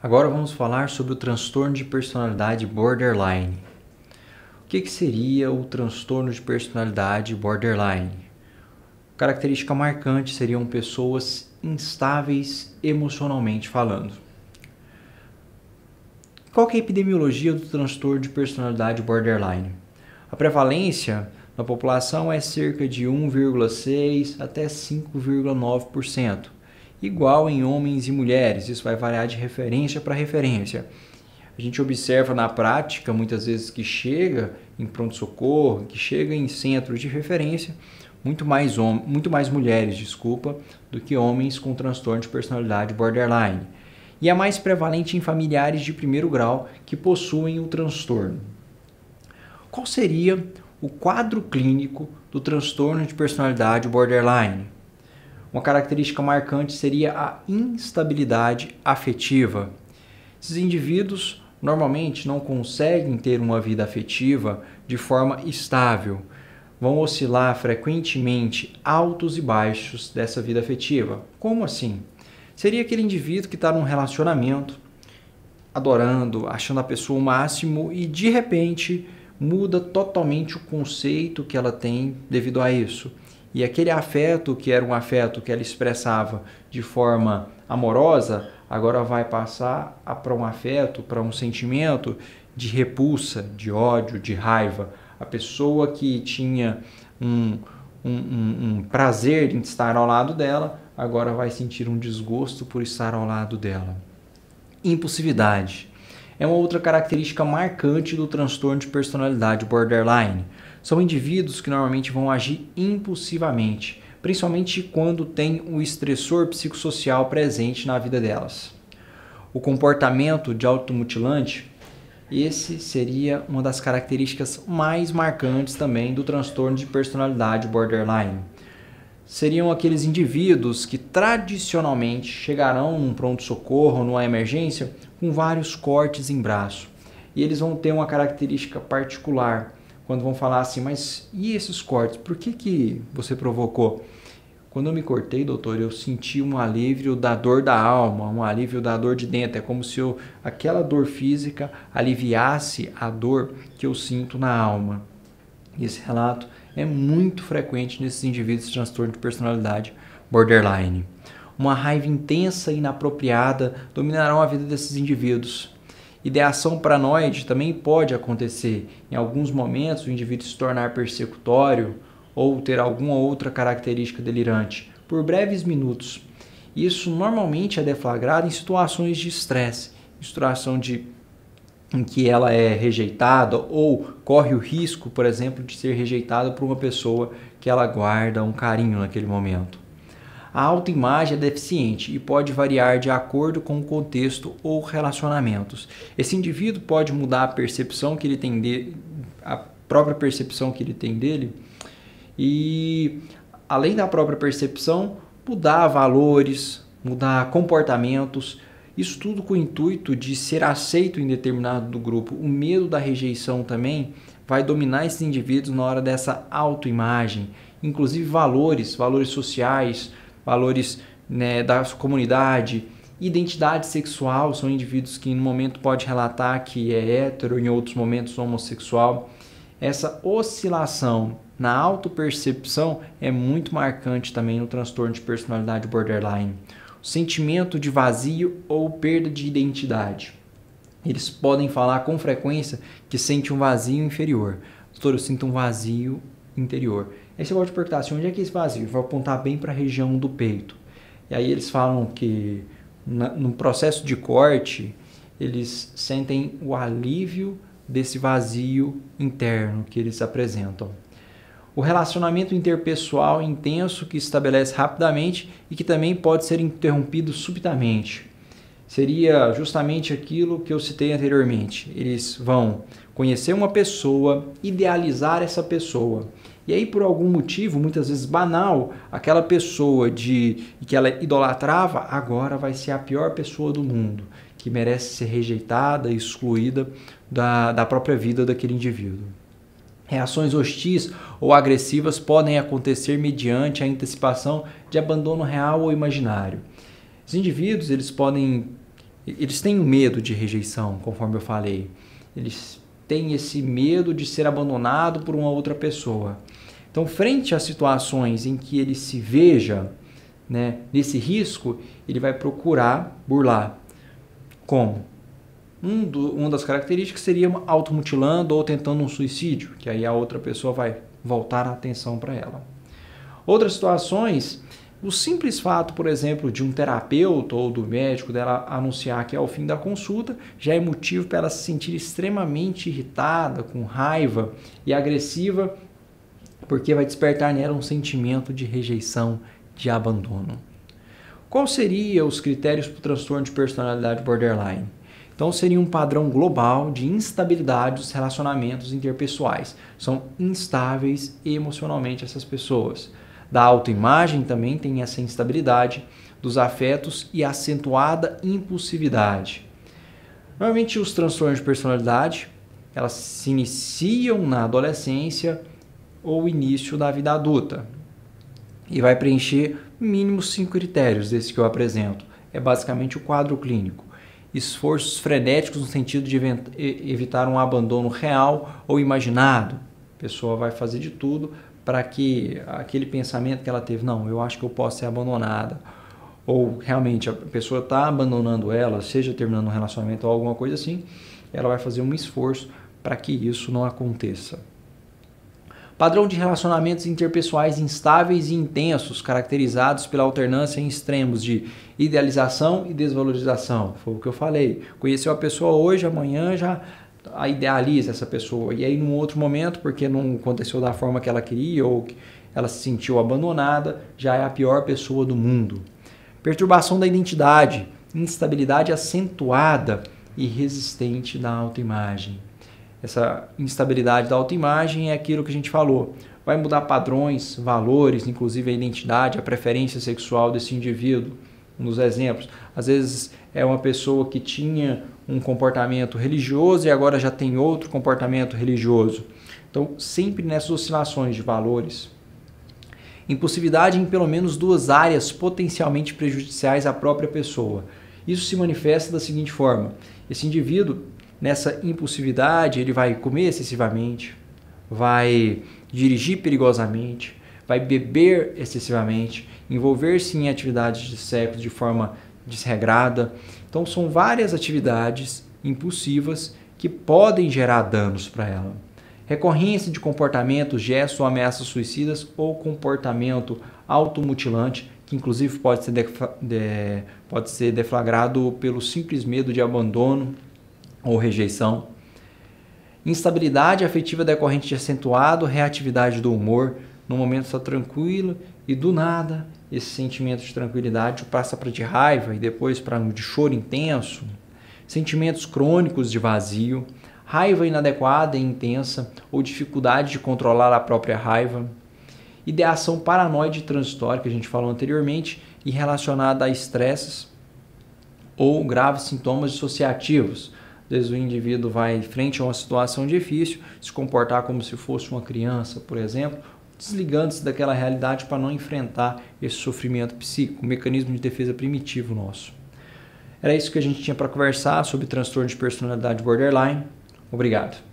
Agora vamos falar sobre o transtorno de personalidade borderline. O que seria o transtorno de personalidade borderline? Característica marcante seriam pessoas instáveis emocionalmente falando. Qual que é a epidemiologia do transtorno de personalidade borderline? A prevalência na população é cerca de 1,6 até 5,9%, igual em homens e mulheres. Isso vai variar de referência para referência. A gente observa na prática, muitas vezes, que chega em pronto-socorro, que chega em centros de referência, muito mais mulheres, do que homens com transtorno de personalidade borderline. E é mais prevalente em familiares de primeiro grau que possuem o transtorno. Qual seria o quadro clínico do transtorno de personalidade borderline? Uma característica marcante seria a instabilidade afetiva. Esses indivíduos normalmente não conseguem ter uma vida afetiva de forma estável. Vão oscilar frequentemente altos e baixos dessa vida afetiva. Como assim? Seria aquele indivíduo que está num relacionamento, adorando, achando a pessoa o máximo e de repente muda totalmente o conceito que ela tem devido a isso. E aquele afeto, que era um afeto que ela expressava de forma amorosa, agora vai passar para um afeto, para um sentimento de repulsa, de ódio, de raiva. A pessoa que tinha um prazer em estar ao lado dela, agora vai sentir um desgosto por estar ao lado dela. Impulsividade é uma outra característica marcante do transtorno de personalidade borderline. São indivíduos que normalmente vão agir impulsivamente, principalmente quando tem um estressor psicossocial presente na vida delas. O comportamento de automutilante, esse seria uma das características mais marcantes também do transtorno de personalidade borderline. Seriam aqueles indivíduos que tradicionalmente chegarão num pronto-socorro, numa emergência, com vários cortes em braço. E eles vão ter uma característica particular, quando vão falar assim, mas e esses cortes? Por que você provocou? Quando eu me cortei, doutor, eu senti um alívio da dor da alma, um alívio da dor de dentro. É como se aquela dor física aliviasse a dor que eu sinto na alma. E esse relato é muito frequente nesses indivíduos de transtorno de personalidade borderline. Uma raiva intensa e inapropriada dominarão a vida desses indivíduos. Ideação paranoide também pode acontecer. Em alguns momentos, o indivíduo se tornar persecutório ou ter alguma outra característica delirante por breves minutos. Isso normalmente é deflagrado em situações de estresse, em que ela é rejeitada ou corre o risco, por exemplo, de ser rejeitada por uma pessoa que ela guarda um carinho naquele momento. A autoimagem é deficiente e pode variar de acordo com o contexto ou relacionamentos. Esse indivíduo pode mudar a percepção que ele tem a própria percepção que ele tem dele e, além da própria percepção, mudar valores, mudar comportamentos. Isso tudo com o intuito de ser aceito em determinado grupo. O medo da rejeição também vai dominar esses indivíduos na hora dessa autoimagem. Inclusive valores sociais, valores, da comunidade, identidade sexual. São indivíduos que em um momento pode relatar que é hétero, em outros momentos homossexual. Essa oscilação na autopercepção é muito marcante também no transtorno de personalidade borderline. Sentimento de vazio ou perda de identidade. Eles podem falar com frequência que sentem um vazio inferior. Doutor, eu sinto um vazio interior. Aí você pode perguntar assim, onde é que é esse vazio? Vai apontar bem para a região do peito. E aí eles falam que no processo de corte, eles sentem o alívio desse vazio interno que eles apresentam. O relacionamento interpessoal intenso que se estabelece rapidamente e que também pode ser interrompido subitamente. Seria justamente aquilo que eu citei anteriormente. Eles vão conhecer uma pessoa, idealizar essa pessoa. E aí, por algum motivo, muitas vezes banal, aquela pessoa que ela idolatrava, agora vai ser a pior pessoa do mundo, que merece ser rejeitada, excluída da própria vida daquele indivíduo. Reações hostis ou agressivas podem acontecer mediante a antecipação de abandono real ou imaginário. Os indivíduos eles podem Eles têm medo de rejeição, conforme eu falei. Eles têm esse medo de ser abandonado por uma outra pessoa. Então, frente a situações em que ele se veja, né, nesse risco, ele vai procurar burlar. Como? Uma das características seria automutilando ou tentando um suicídio, que aí a outra pessoa vai voltar a atenção para ela. Outras situações, o simples fato, por exemplo, de um terapeuta ou do médico dela anunciar que é o fim da consulta, já é motivo para ela se sentir extremamente irritada, com raiva e agressiva, porque vai despertar nela um sentimento de rejeição, de abandono. Quais seriam os critérios para o transtorno de personalidade borderline? Então, seria um padrão global de instabilidade dos relacionamentos interpessoais. São instáveis emocionalmente essas pessoas. Da autoimagem também tem essa instabilidade, dos afetos e acentuada impulsividade. Normalmente, os transtornos de personalidade, elas se iniciam na adolescência ou início da vida adulta. E vai preencher mínimo 5 critérios desses que eu apresento. É basicamente o quadro clínico. Esforços frenéticos no sentido de evitar um abandono real ou imaginado. A pessoa vai fazer de tudo para que aquele pensamento que ela teve, não, eu acho que eu posso ser abandonada, ou realmente a pessoa está abandonando ela, seja terminando um relacionamento ou alguma coisa assim, ela vai fazer um esforço para que isso não aconteça. Padrão de relacionamentos interpessoais instáveis e intensos, caracterizados pela alternância em extremos de idealização e desvalorização. Foi o que eu falei. Conheceu a pessoa hoje, amanhã já a idealiza essa pessoa. E aí, num outro momento, porque não aconteceu da forma que ela queria ou que ela se sentiu abandonada, já é a pior pessoa do mundo. Perturbação da identidade, instabilidade acentuada e resistente da autoimagem. Essa instabilidade da autoimagem é aquilo que a gente falou. Vai mudar padrões, valores, inclusive a identidade, a preferência sexual desse indivíduo. Um dos exemplos. Às vezes é uma pessoa que tinha um comportamento religioso e agora já tem outro comportamento religioso. Então, sempre nessas oscilações de valores. Impulsividade em pelo menos 2 áreas potencialmente prejudiciais à própria pessoa. Isso se manifesta da seguinte forma. Esse indivíduo, nessa impulsividade, ele vai comer excessivamente, vai dirigir perigosamente, vai beber excessivamente, envolver-se em atividades de sexo de forma desregrada. Então, são várias atividades impulsivas que podem gerar danos para ela. Recorrência de comportamentos, gestos ou ameaças suicidas ou comportamento automutilante, que inclusive pode ser deflagrado pelo simples medo de abandono ou rejeição. Instabilidade afetiva decorrente de acentuado reatividade do humor. No momento está tranquilo e do nada esse sentimento de tranquilidade passa para de raiva e depois para de choro intenso. Sentimentos crônicos de vazio, raiva inadequada e intensa ou dificuldade de controlar a própria raiva. Ideação paranoide transitória, que a gente falou anteriormente, e relacionada a estresses ou graves sintomas dissociativos. Às vezes o indivíduo vai, frente a uma situação difícil, se comportar como se fosse uma criança, por exemplo, desligando-se daquela realidade para não enfrentar esse sofrimento psíquico, um mecanismo de defesa primitivo nosso. Era isso que a gente tinha para conversar sobre transtorno de personalidade borderline. Obrigado.